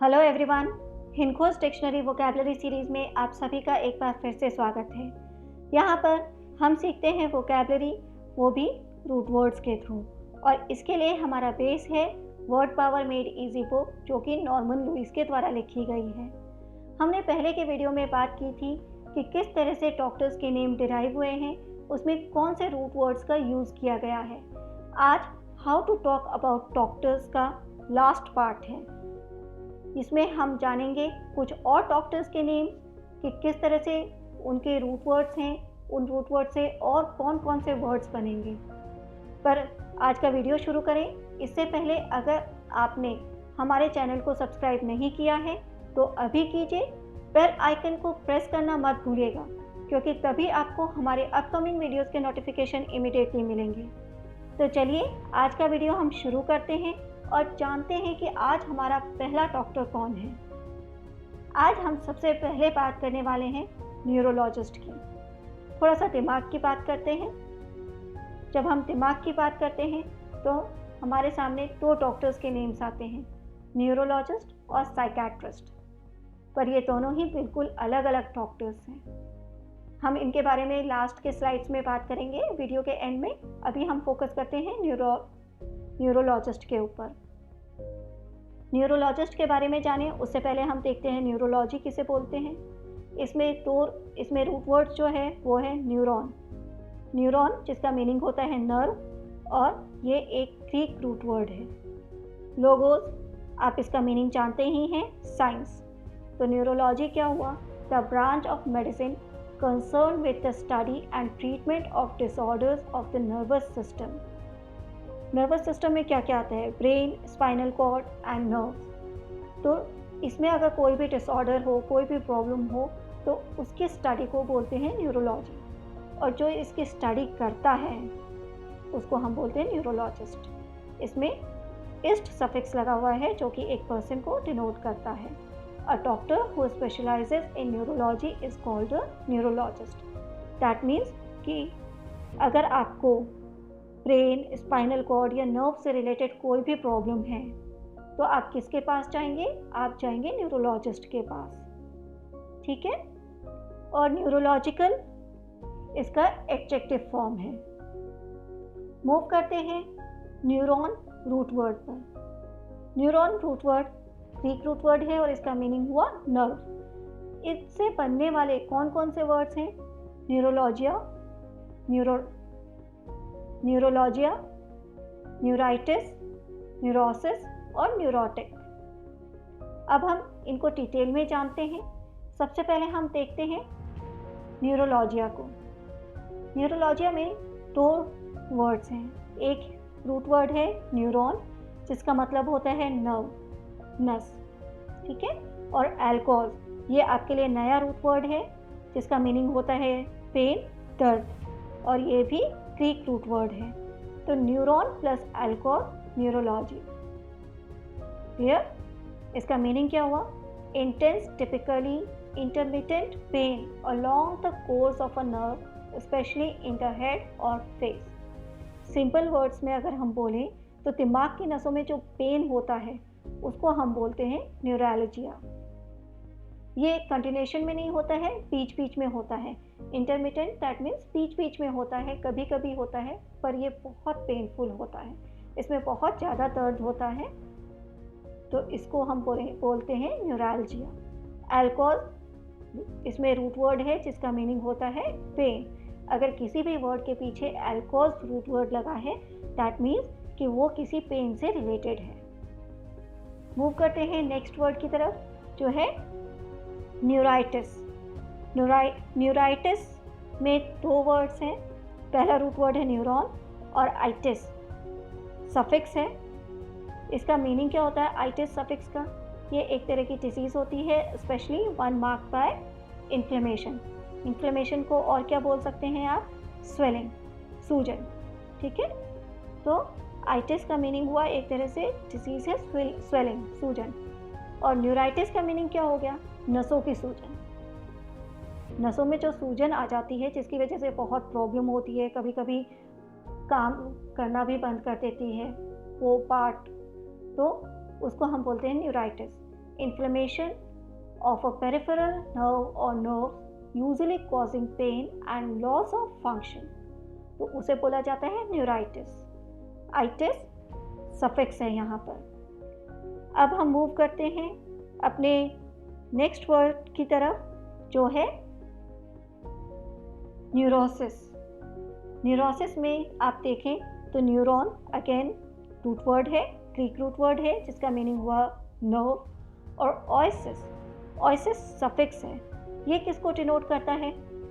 Hello everyone, HinKhoj dictionary vocabulary series में आप सभी का एक बार फिर से स्वागत है। यहाँ पर हम सीखते हैं वोकैबुलरी, वो भी रूट वर्ड्स के थ्रू। और इसके लिए हमारा बेस है word power made easy book, जो कि नॉर्मन लुइस के द्वारा लिखी गई है। हमने पहले के वीडियो में बात की थी कि किस तरह से डॉक्टर्स के नेम डिराइव हुए हैं, उसमें कौन से रूट वर्ड्स का यूज़ किया गया है। आज how to talk about doctors का लास्ट पार्ट है। इसमें हम जानेंगे कुछ और डॉक्टर्स के नेम कि किस तरह से उनके रूट वर्ड्स हैं, उन रूट वर्ड से और कौन कौन से वर्ड्स बनेंगे। पर आज का वीडियो शुरू करें इससे पहले अगर आपने हमारे चैनल को सब्सक्राइब नहीं किया है तो अभी कीजिए। बेल आइकन को प्रेस करना मत भूलिएगा, क्योंकि तभी आपको हमारे अपकमिंग वीडियोस के नोटिफिकेशन इमीडिएटली मिलेंगे। तो चलिए आज का वीडियो हम शुरू करते हैं और जानते हैं कि आज हमारा पहला डॉक्टर कौन है। आज हम सबसे पहले बात करने वाले हैं न्यूरोलॉजिस्ट की। थोड़ा सा दिमाग की बात करते हैं। जब हम दिमाग की बात करते हैं तो हमारे सामने दो डॉक्टर्स के नेम्स आते हैं, न्यूरोलॉजिस्ट और साइकेट्रिस्ट। पर ये दोनों ही बिल्कुल अलग अलग डॉक्टर्स हैं। हम इनके बारे में लास्ट के स्लाइड्स में बात करेंगे वीडियो के एंड में। अभी हम फोकस करते हैं न्यूरोलॉजिस्ट के ऊपर। न्यूरोलॉजिस्ट के बारे में जाने उससे पहले हम देखते हैं न्यूरोलॉजी किसे बोलते हैं। इसमें रूट वर्ड जो है वो है न्यूरॉन। न्यूरॉन जिसका मीनिंग होता है नर्व, और ये एक ग्रीक रूट वर्ड है। लोगोस, आप इसका मीनिंग जानते ही हैं, साइंस। तो न्यूरोलॉजी क्या हुआ? The branch of medicine concerned with the study and treatment of disorders of the nervous system। Nervous system में क्या क्या आता है? Brain, spinal cord and nerves. तो इसमें अगर कोई भी डिसऑर्डर हो, कोई भी प्रॉब्लम हो, तो उसकी स्टडी को बोलते हैं न्यूरोलॉजी। और जो इसकी स्टडी करता है उसको हम बोलते हैं न्यूरोलॉजिस्ट। इसमें इस्ट सफिक्स लगा हुआ है जो कि एक पर्सन को डिनोट करता है। A doctor who specializes in neurology is called a neurologist। That means कि अगर आपको ब्रेन, स्पाइनल कॉर्ड या नर्व से रिलेटेड कोई भी प्रॉब्लम है तो आप किसके पास जाएंगे? आप जाएंगे न्यूरोलॉजिस्ट के पास। ठीक है। और न्यूरोलॉजिकल इसका एडजेक्टिव फॉर्म है। मूव करते हैं न्यूरॉन रूट वर्ड पर। Neuron root word Greek root word है और इसका मीनिंग हुआ नर्व। इससे बनने वाले कौन कौन से वर्ड्स हैं? न्यूरोलॉजिया, न्यूराइटिस, न्यूरोसिस और न्यूरोटिक। अब हम इनको डिटेल में जानते हैं। सबसे पहले हम देखते हैं न्यूरोलॉजिया को। न्यूरोलॉजिया में दो वर्ड्स हैं। एक रूट वर्ड है न्यूरॉन, जिसका मतलब होता है नर्व, नस। ठीक है। और एल्कोहल, ये आपके लिए नया रूट वर्ड है जिसका मीनिंग होता है पेन, दर्द, और ये भी ग्रीक रूट वर्ड है। तो neuron plus alcohol, neurology. Clear? इसका मीनिंग क्या हुआ? Intense, typically intermittent pain along the course of a nerve, especially in the head और फेस। सिंपल वर्ड्स में अगर हम बोलें तो दिमाग की नसों में जो पेन होता है उसको हम बोलते हैं न्यूरैल्जिया। ये कंटिन्यूएशन में नहीं होता है, बीच बीच में होता है। इंटरमिटेंट दैट मीन्स बीच बीच में होता है, कभी कभी होता है, पर ये बहुत पेनफुल होता है, इसमें बहुत ज़्यादा दर्द होता है। तो इसको हम बोलते हैं न्यूरैल्जिया। अल्कोहल इसमें रूट वर्ड है जिसका मीनिंग होता है पेन। अगर किसी भी वर्ड के पीछे अल्कोहल रूट वर्ड लगा है दैट मीन्स कि वो किसी पेन से रिलेटेड है। मूव करते हैं नेक्स्ट वर्ड की तरफ, जो है न्यूराइटिस। न्यूराइटिस में दो वर्ड्स हैं। पहला रूट वर्ड है न्यूरॉन और आइटिस सफिक्स है। इसका मीनिंग क्या होता है आइटिस सफिक्स का? ये एक तरह की डिजीज़ होती है, specially one marked by inflammation. Inflammation को और क्या बोल सकते हैं आप? स्वेलिंग, सूजन। ठीक है। तो आइटिस का मीनिंग हुआ एक तरह से डिजीज है, स्वेलिंग, सूजन। और न्यूराइटिस का मीनिंग क्या हो गया? नसों की सूजन। नसों में जो सूजन आ जाती है जिसकी वजह से बहुत प्रॉब्लम होती है, कभी कभी काम करना भी बंद कर देती है वो पार्ट, तो उसको हम बोलते हैं neuritis. inflammation of a peripheral nerve or nerves, usually causing pain and loss of function. तो उसे बोला जाता है न्यूराइटिस. आइटिस सफिक्स है यहाँ पर. अब हम मूव करते हैं अपने नेक्स्ट वर्ड की तरफ, जो है न्यूरोसिस. न्यूरोसिस में आप देखें तो न्यूरॉन अगेन रूट वर्ड है, ग्रीक रूट वर्ड है, जिसका मीनिंग हुआ नर्व. और ऑयसिस सफिक्स है. ये किसको डिनोट करता है?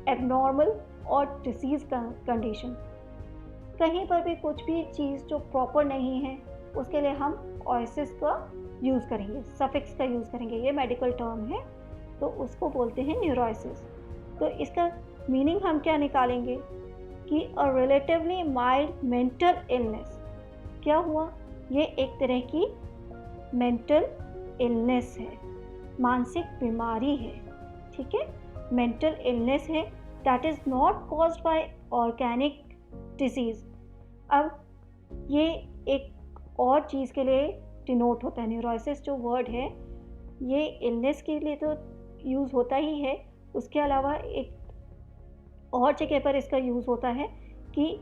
एबनॉर्मल और डिसीज कंडीशन. कहीं पर भी कुछ भी चीज़ जो प्रॉपर नहीं है उसके लिए हम ऑयसिस का यूज़ करेंगे, सफिक्स का यूज़ करेंगे. ये मेडिकल टर्म है, तो उसको बोलते हैं न्यूरोसिस. तो इसका मीनिंग हम क्या निकालेंगे कि a relatively mild mental illness. क्या हुआ? ये एक तरह की मेंटल इलनेस है, मानसिक बीमारी है. ठीक है, मेंटल इलनेस है that is not caused by organic disease. अब ये एक और चीज़ के लिए डिनोट होता है. न्यूरोसिस जो वर्ड है ये इलनेस के लिए तो यूज़ होता ही है, उसके अलावा एक और जगह पर इसका यूज़ होता है कि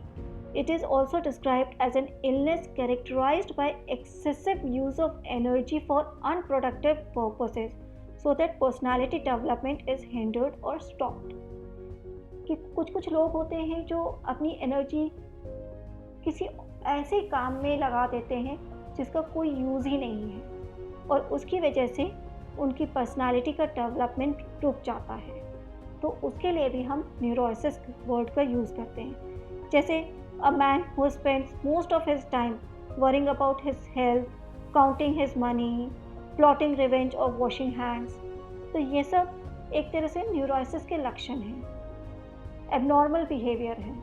it is also described as an illness characterized by excessive use of energy for unproductive purposes, so that personality development is hindered or stopped. कि कुछ लोग होते हैं जो अपनी एनर्जी किसी ऐसे काम में लगा देते हैं जिसका कोई यूज़ ही नहीं है, और उसकी वजह से उनकी पर्सनालिटी का डेवलपमेंट रुक जाता है. तो उसके लिए भी हम न्यूरोसिस वर्ड का यूज़ करते हैं. जैसे a man who spends most of his time worrying about his health, counting his money, plotting revenge or washing hands. तो ये सब एक तरह से न्यूरोसिस के लक्षण हैं, एबनॉर्मल बिहेवियर है,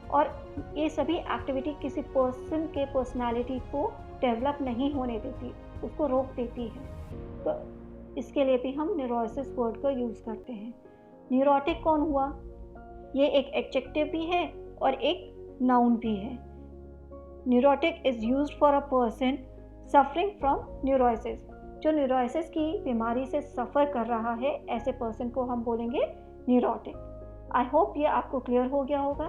और ये सभी एक्टिविटी किसी पर्सन के पर्सनालिटी को डेवलप नहीं होने देती, उसको रोक देती है. तो इसके लिए भी हम न्यूरोसिस वर्ड का यूज़ करते हैं. न्यूरोटिक कौन हुआ? ये एक एडजेक्टिव भी है और एक नाउन भी है. Neurotic is used for a person suffering from neurosis. जो न्यूरोसिस की बीमारी से सफ़र कर रहा है, ऐसे पर्सन को हम बोलेंगे न्यूरोटिक. आई होप ये आपको क्लियर हो गया होगा.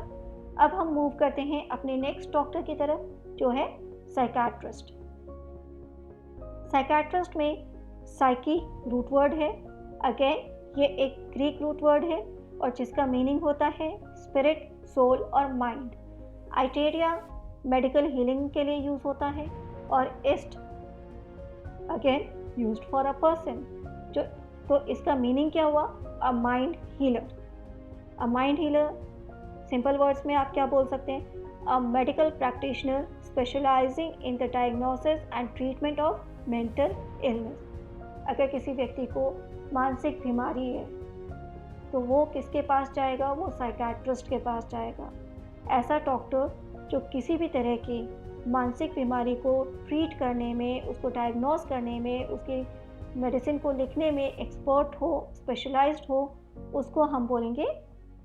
अब हम मूव करते हैं अपने नेक्स्ट डॉक्टर की तरफ, जो है साइकाट्रिस्ट. साइकाट्रिस्ट में साइकी रूट वर्ड है. अगेन ये एक ग्रीक रूट वर्ड है और जिसका मीनिंग होता है स्पिरिट, सोल और माइंड. आइटेरिया मेडिकल हीलिंग के लिए यूज़ होता है, और east again used for a person. जो तो इसका मीनिंग क्या हुआ? A mind healer. A mind healer simple words में आप क्या बोल सकते हैं? A medical practitioner specialising in the diagnosis and treatment of mental illness. अगर किसी व्यक्ति को मानसिक बीमारी है तो वो किसके पास जाएगा? वो साइकाट्रिस्ट के पास जाएगा. ऐसा डॉक्टर जो किसी भी तरह की मानसिक बीमारी को ट्रीट करने में, उसको डायग्नोस करने में, उसकी मेडिसिन को लिखने में एक्सपर्ट हो, स्पेशलाइज्ड हो, उसको हम बोलेंगे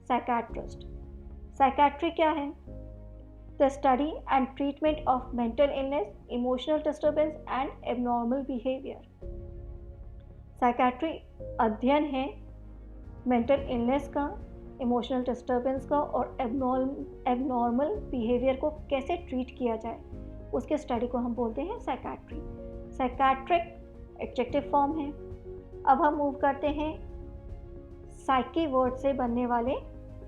साइकाट्रिस्ट. साइकाट्री क्या है? The study and treatment of mental illness, emotional disturbance and abnormal behaviour. Psychiatry अध्ययन है मेंटल इलनेस का, इमोशनल डिस्टर्बेंस का और एबनॉर्मल बिहेवियर को कैसे ट्रीट किया जाए, उसके स्टडी को हम बोलते हैं साइकाट्री. साइकाट्रिक एडजेक्टिव फॉर्म है. अब हम मूव करते हैं साइकी वर्ड से बनने वाले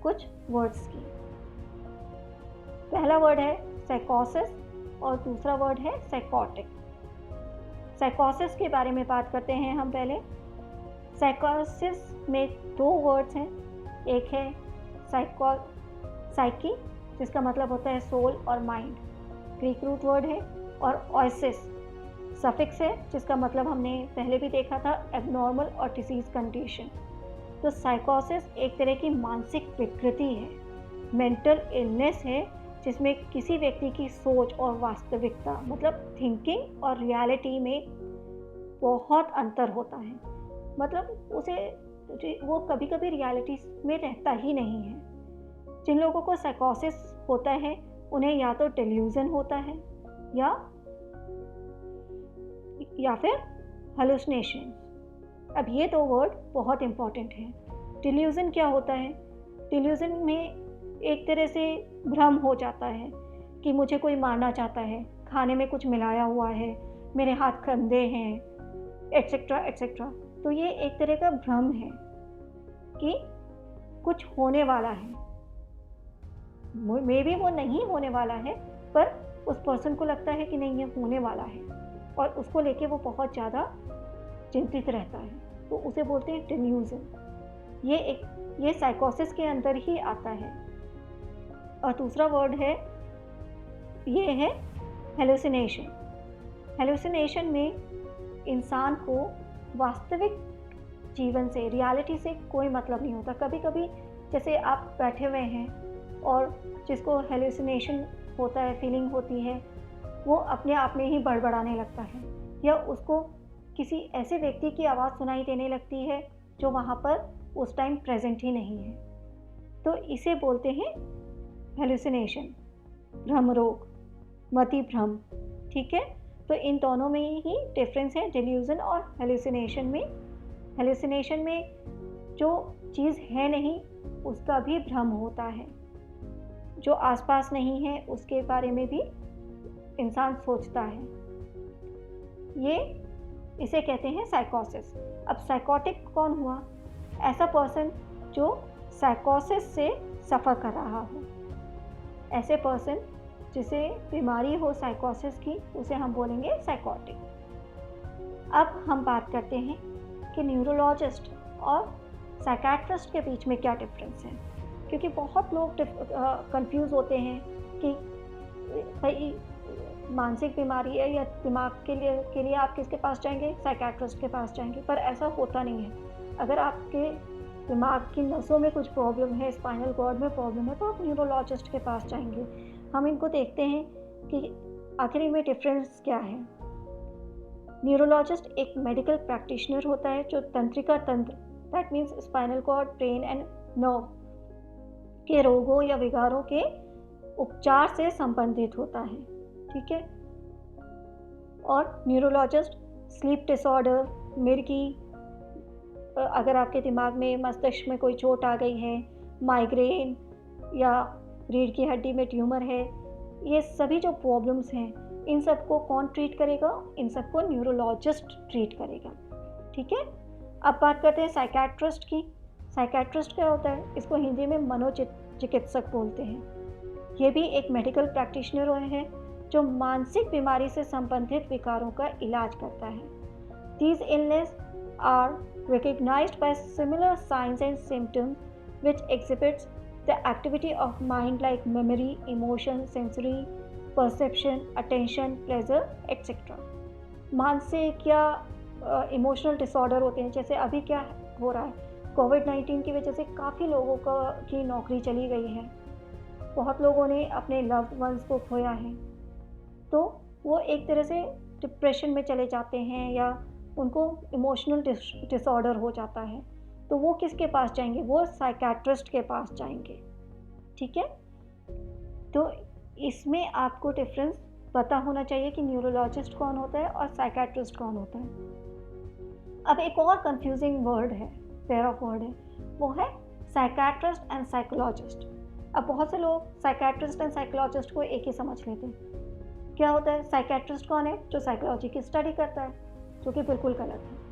कुछ वर्ड्स की. पहला वर्ड है साइकोसिस और दूसरा वर्ड है साइकोटिक. साइकोसिस के बारे में बात करते हैं हम पहले. साइकोसिस में दो वर्ड्स हैं. एक है साइकी, जिसका मतलब होता है सोल और माइंड, ग्रीक रूट वर्ड है, और ऑयसिस सफिक्स है, जिसका मतलब हमने पहले भी देखा था एबनॉर्मल और डिसीज कंडीशन. तो साइकोसिस एक तरह की मानसिक विकृति है, मेंटल इलनेस है, जिसमें किसी व्यक्ति की सोच और वास्तविकता, मतलब थिंकिंग और रियलिटी में बहुत अंतर होता है. मतलब वो कभी कभी रियलिटी में रहता ही नहीं है. जिन लोगों को साइकोसिस होता है उन्हें या तो डेल्यूजन होता है या फिर हेलुसिनेशन। अब ये दो वर्ड बहुत इंपॉर्टेंट हैं। डिल्यूजन क्या होता है? डिल्यूजन में एक तरह से भ्रम हो जाता है कि मुझे कोई मारना चाहता है, खाने में कुछ मिलाया हुआ है, मेरे हाथ गंदे हैं, एट्सेट्रा एट्सेट्रा। तो ये एक तरह का भ्रम है कि कुछ होने वाला है। मे बी वो नहीं होने वाला है, पर उस पर्सन को लगता है कि नहीं, ये होने वाला है, और उसको लेके वो बहुत ज़्यादा चिंतित रहता है, तो उसे बोलते हैं डिल्यूजन। ये साइकोसिस के अंदर ही आता है। और दूसरा वर्ड है, ये है हेलुसिनेशन। हेलुसिनेशन में इंसान को वास्तविक जीवन से, रियलिटी से कोई मतलब नहीं होता। कभी कभी जैसे आप बैठे हुए हैं और जिसको हेलुसिनेशन होता है, फीलिंग होती है, वो अपने आप में ही बड़बड़ाने लगता है, या उसको किसी ऐसे व्यक्ति की आवाज़ सुनाई देने लगती है जो वहाँ पर उस टाइम प्रेजेंट ही नहीं है। तो इसे बोलते हैं हेलुसिनेशन, भ्रम रोग, मति भ्रम। ठीक है, तो इन दोनों में ही डिफरेंस है, डिल्यूजन और हेलुसिनेशन में। हेलुसिनेशन में जो चीज़ है नहीं उसका भी भ्रम होता है, जो आसपास नहीं है उसके बारे में भी इंसान सोचता है। इसे कहते हैं साइकोसिस। अब साइकोटिक कौन हुआ? ऐसा पर्सन जो साइकोसिस से सफ़र कर रहा हो। ऐसे पर्सन जिसे बीमारी हो साइकोसिस की, उसे हम बोलेंगे साइकोटिक। अब हम बात करते हैं कि न्यूरोलॉजिस्ट और साइकेट्रिस्ट के बीच में क्या डिफरेंस है, क्योंकि बहुत लोग कंफ्यूज होते हैं कि भाई मानसिक बीमारी है या दिमाग के लिए आप किसके पास जाएंगे? साइकेट्रिस्ट के पास जाएंगे। पर ऐसा होता नहीं है। अगर आपके दिमाग की नसों में कुछ प्रॉब्लम है, स्पाइनल कॉर्ड में प्रॉब्लम है, तो आप न्यूरोलॉजिस्ट के पास जाएंगे। हम इनको देखते हैं कि आखिर इनमें डिफरेंस क्या है। न्यूरोलॉजिस्ट एक मेडिकल प्रैक्टिशनर होता है जो तंत्रिका तंत्र, that means spinal cord, brain and nerve के रोगों या विकारों के उपचार से संबंधित होता है। ठीक है, और न्यूरोलॉजिस्ट स्लीप डिसऑर्डर, मिर्गी, अगर आपके दिमाग में, मस्तिष्क में कोई चोट आ गई है, माइग्रेन या रीढ़ की हड्डी में ट्यूमर है, ये सभी जो प्रॉब्लम्स हैं, इन सबको कौन ट्रीट करेगा? इन सबको न्यूरोलॉजिस्ट ट्रीट करेगा। ठीक है, अब बात करते हैं साइकेट्रिस्ट की। साइकेट्रिस्ट क्या होता है? इसको हिंदी में मनोचिकित्सक बोलते हैं। ये भी एक मेडिकल प्रैक्टिशनर है जो मानसिक बीमारी से संबंधित विकारों का इलाज करता है। These illnesses are recognized by similar signs and symptoms which exhibits the activity of mind like memory, emotion, sensory, perception, attention, pleasure, etc. मानसिक या इमोशनल डिसऑर्डर होते हैं। जैसे अभी क्या हो रहा है, कोविड-19 की वजह से काफ़ी लोगों की नौकरी चली गई है, बहुत लोगों ने अपने लव्ड वंस को खोया है, तो वो एक तरह से डिप्रेशन में चले जाते हैं या उनको इमोशनल डिसऑर्डर हो जाता है, तो वो किसके पास जाएंगे? वो साइकेट्रिस्ट के पास जाएंगे। ठीक है, तो इसमें आपको डिफरेंस पता होना चाहिए कि न्यूरोलॉजिस्ट कौन होता है और साइकेट्रिस्ट कौन होता है। अब एक और कंफ्यूजिंग वर्ड है, पेयर ऑफ वर्ड है, वो है साइकेट्रिस्ट एंड साइकोलॉजिस्ट। अब बहुत से लोग साइकेट्रिस्ट एंड साइकोलॉजिस्ट को एक ही समझ लेते हैं। क्या होता है? साइकेट्रिस्ट कौन है? जो साइकोलॉजी की स्टडी करता है, जो कि बिल्कुल गलत है।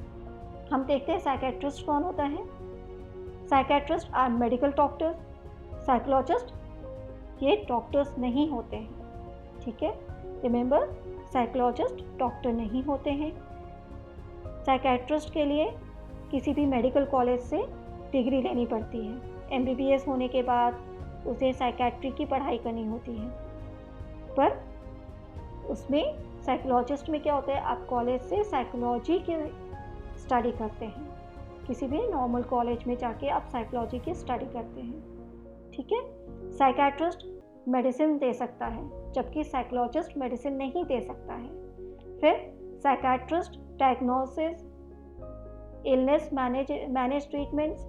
हम देखते हैं साइकेट्रिस्ट कौन होता है। Psychiatrist are medical doctors, psychologist ये डॉक्टर्स नहीं होते हैं। ठीक है, रिमेंबर, साइकोलॉजिस्ट डॉक्टर नहीं होते हैं। साइकेट्रिस्ट के लिए किसी भी मेडिकल कॉलेज से डिग्री लेनी पड़ती है। MBBS होने के बाद उसे साइकेट्री की पढ़ाई करनी होती है। पर उसमें साइकोलॉजिस्ट में क्या होता है? आप कॉलेज से साइकोलॉजी की स्टडी करते हैं, किसी भी नॉर्मल कॉलेज में जाके आप साइकोलॉजी की स्टडी करते हैं। ठीक है, साइकेट्रिस्ट मेडिसिन दे सकता है, जबकि साइकोलॉजिस्ट मेडिसिन नहीं दे सकता है। फिर psychiatrist diagnosis, illness manage treatments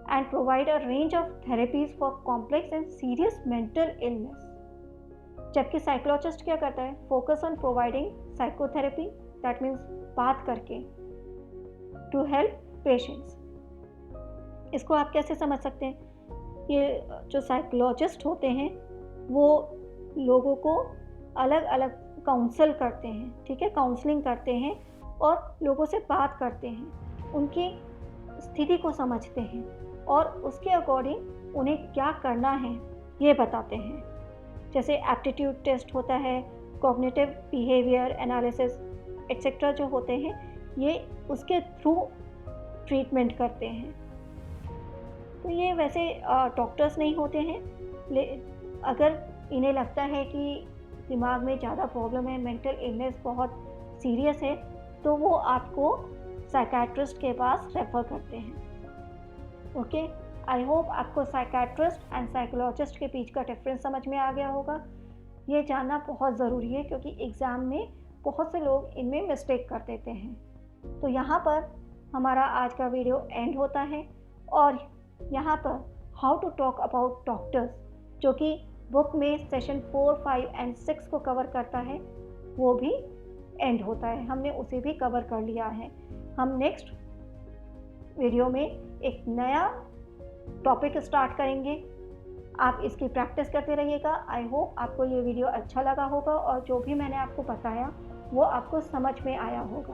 and provide a range of therapies for complex and serious mental illness, जबकि साइकोलॉजिस्ट क्या करता है? Focus on providing psychotherapy that means बात करके, टू हेल्प पेशेंट्स। इसको आप कैसे समझ सकते हैं? ये जो साइकोलॉजिस्ट होते हैं वो लोगों को अलग अलग काउंसल करते हैं, ठीक है, काउंसलिंग करते हैं और लोगों से बात करते हैं, उनकी स्थिति को समझते हैं और उसके अकॉर्डिंग उन्हें क्या करना है ये बताते हैं। जैसे एप्टीट्यूड टेस्ट होता है, कॉग्निटिव बिहेवियर एनालिसिस एक्सेट्रा जो होते हैं, ये उसके थ्रू ट्रीटमेंट करते हैं। तो ये वैसे डॉक्टर्स नहीं होते हैं, अगर इन्हें लगता है कि दिमाग में ज़्यादा प्रॉब्लम है, मेंटल इलनेस बहुत सीरियस है, तो वो आपको साइकियाट्रिस्ट के पास रेफ़र करते हैं। ओके, आई होप आपको साइकियाट्रिस्ट एंड साइकोलॉजिस्ट के बीच का डिफरेंस समझ में आ गया होगा। ये जानना बहुत ज़रूरी है क्योंकि एग्ज़ाम में बहुत से लोग इनमें मिस्टेक कर देते हैं। तो यहाँ पर हमारा आज का वीडियो एंड होता है और यहाँ पर how to talk about doctors, जो कि बुक में सेशन 4, 5 एंड 6 को कवर करता है, वो भी एंड होता है। हमने उसे भी कवर कर लिया है। हम नेक्स्ट वीडियो में एक नया टॉपिक स्टार्ट करेंगे। आप इसकी प्रैक्टिस करते रहिएगा। आई होप आपको ये वीडियो अच्छा लगा होगा और जो भी मैंने आपको बताया वो आपको समझ में आया होगा।